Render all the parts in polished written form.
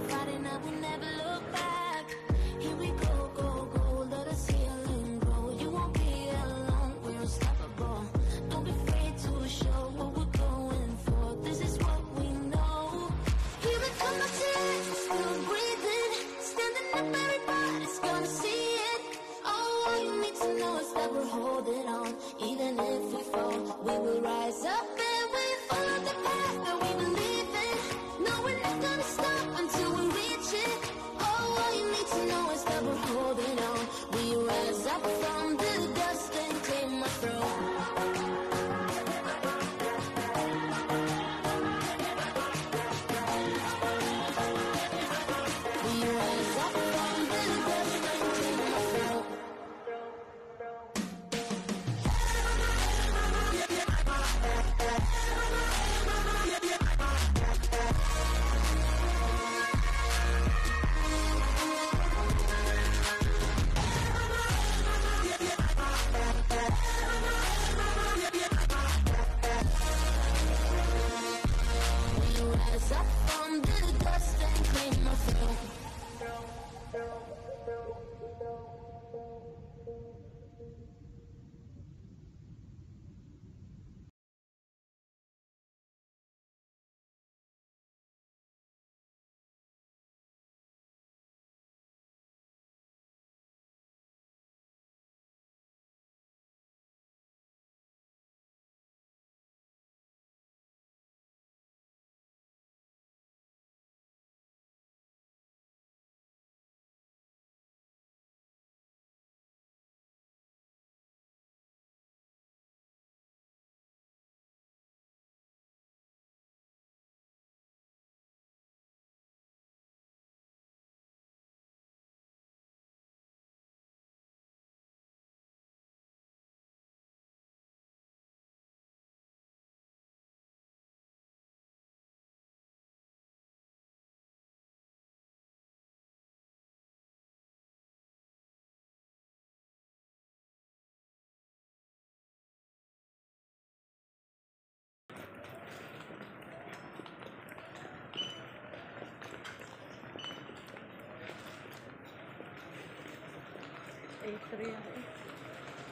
fighting now we never look back. Here we go, go, go, let us heal and grow. You won't be alone, we're unstoppable. Don't be afraid to show what we're going for. This is what we know. Here we come, my tears, still breathing. Standing up, everybody's gonna see it. Oh, all you need to know is that we're holding on. Even if we fall, we will rise up and we follow the path that we believe in. No, we're not gonna stop until we reach it. Oh, all you need to know is that we're holding on. We rise up from the dust and claim our throne. We rise up from the dust and claim our throne. We rise up from the dust and claim our throne.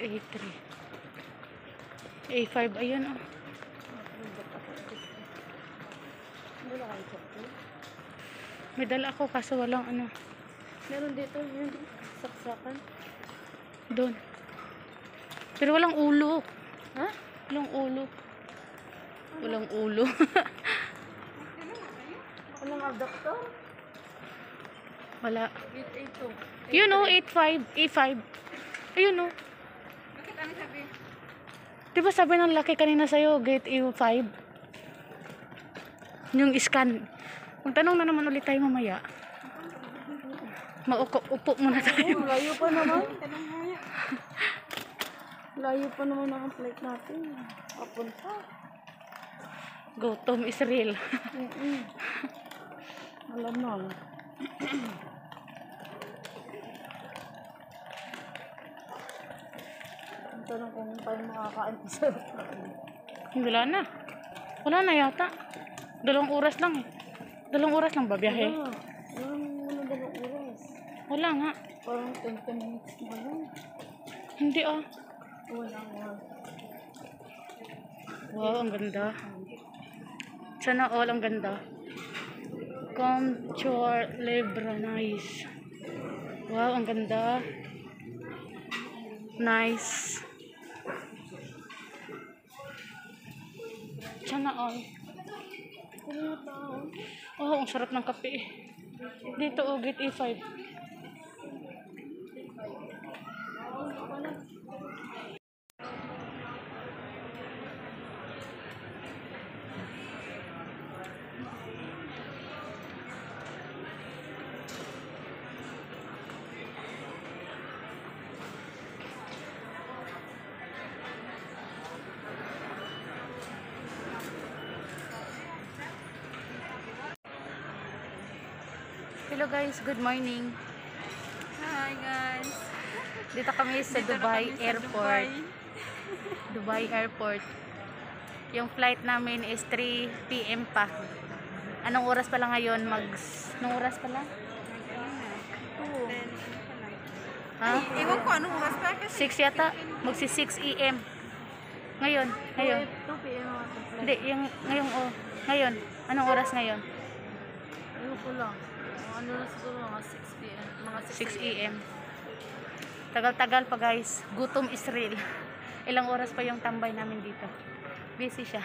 A3. A5, ayun oh. May dala ako kaso walang ano. Meron dito, yun, saksakan. Doon. Pero walang ulo. Ha? Walang ulo. Walang ulo. Walang adapter? Wala. Gate 8 to. Yun oh, 85. A5. Ayun oh. Bakit ano sabi? Diba sabi ng laki kanina sa'yo, gate A5? Yung scan. Kung tanong na naman ulit tayo mamaya. Upo muna tayo. Layo pa naman. Layo pa naman ang flight natin. Papunta. Gutom is real. Malamang. Ang tanong kung tayo makakain isa. Wala na. Wala na yata. 2 oras lang eh. 2 oras lang ba biyahe? Walang dalawang oras. Wala nga. Parang 20 minutes na lang. Hindi ah. Wala nga. Wow, ang ganda. Sana all ang ganda. Comptoir Libre, nice. Wow, ang ganda. Nice. Sana all. Oh, ang sarap ng kape. Dito oh, gate A5. Hello guys, good morning. Hi guys. Dito kami sa Dubai Airport. Dubai Airport. Yung flight namin is 3 PM pa. Anong oras pala ngayon? Anong oras pala? Ha? Ewan ko anong oras pa kasi 6 yata. Magsi 6 AM. Ngayon. 2 p.m. ako. Hindi, yung ngayong ngayon. Anong oras ngayon? Ewan ko lang. Ano na siguro mga 6 p.m. Mga 6 AM. Tagal-tagal pa guys. Gutom is real. Ilang oras pa yung tambay namin dito. Busy siya.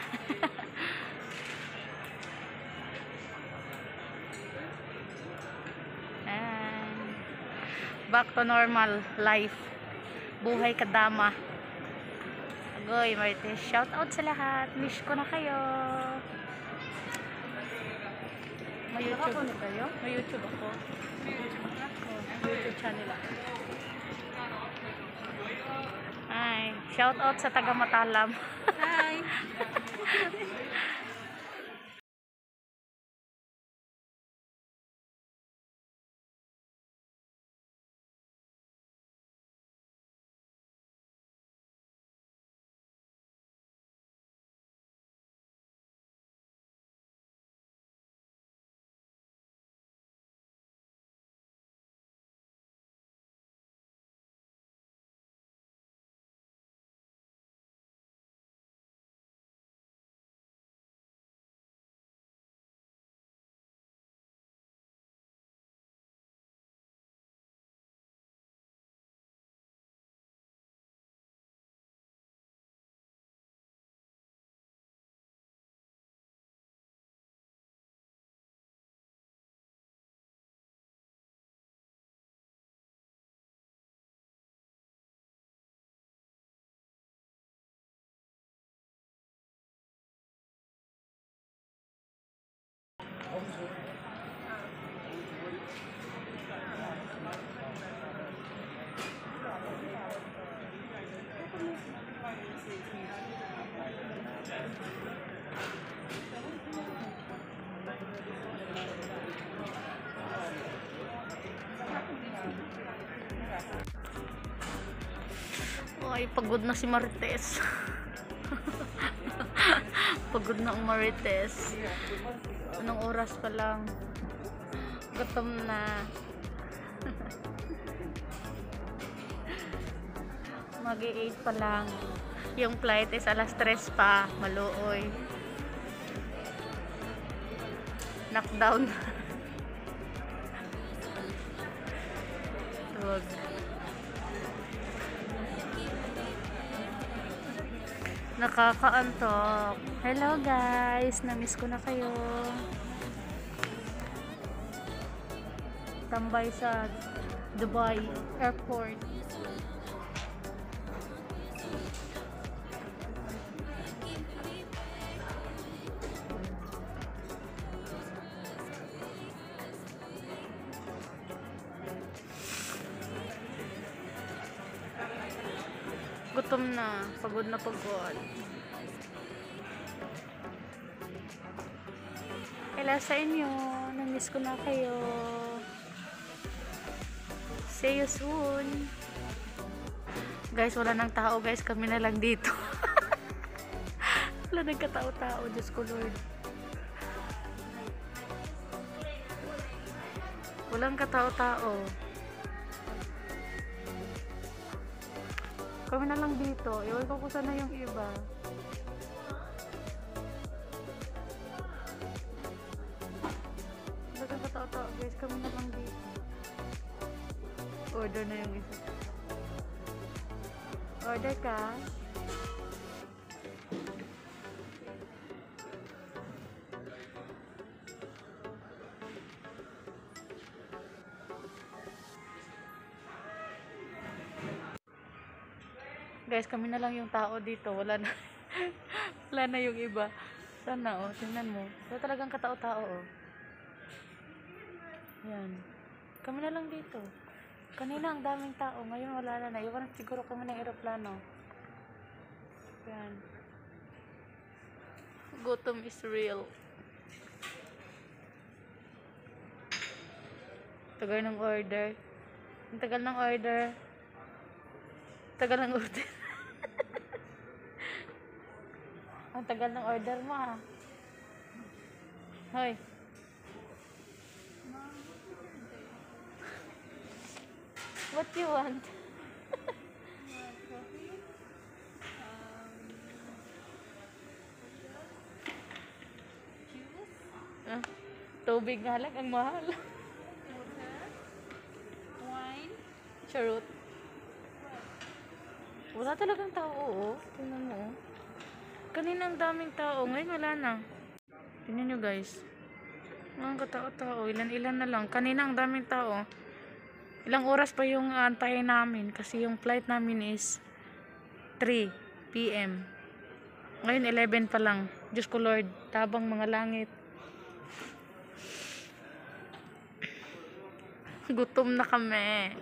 And back to normal life. Buhay kadama. Agoy, Marites. Shout out sa lahat. Miss ko na kayo. May YouTube kayo? May YouTube ako. YouTube channel ako. Ay, shout out sa taga Matalam. Hi! Ay, pagod na si Marites. Pagod na ang Marites. Anong oras pa lang? Gutom na. Mag-8 pa lang. Yung flight is alas 3 pa. Maluoy. Knockdown. Tuwag. Nakakaantok. Hello guys, na-miss ko na kayo. Tambay sa Dubai Airport. Gutom na, pagod na pagod. Hello sa inyo, na-miss ko na kayo. See you soon. Guys, wala nang tao guys, kami na lang dito. Wala nang katao-tao, Diyos ko Lord. Walang katao-tao. Kami na lang dito. Iwan ko kung sana yung iba. Dagang katao-tao guys. Kami na lang dito. Order na yung isa. Order ka? Guys, kami na lang yung tao dito. Wala na. Wala na yung iba. Sana, oh. Tingnan mo. Wala talagang katao-tao, oh. Yan. Kami na lang dito. Kanina ang daming tao. Ngayon wala na. Iwan siguro kami ng aeroplano. Yan. Gutom is real. Tagal ng order. Ang tagal ng order. Tagal ng order. Ang tagal ng order mo, ha. Hoy, What you want? Ah, tubig nga lang, ang mahal. Wine. Charot. Wala talagang tao, oo. Tingnan mo, oh. Kanina ang daming tao. Ngayon wala na. Tingnan nyo, guys. Mga katao-tao. Ilan-ilan na lang. Kanina ang daming tao. Ilang oras pa yung antayin namin. Kasi yung flight namin is 3 p.m. Ngayon 11 pa lang. Diyos ko Lord. Tabang mga langit. Gutom na kami.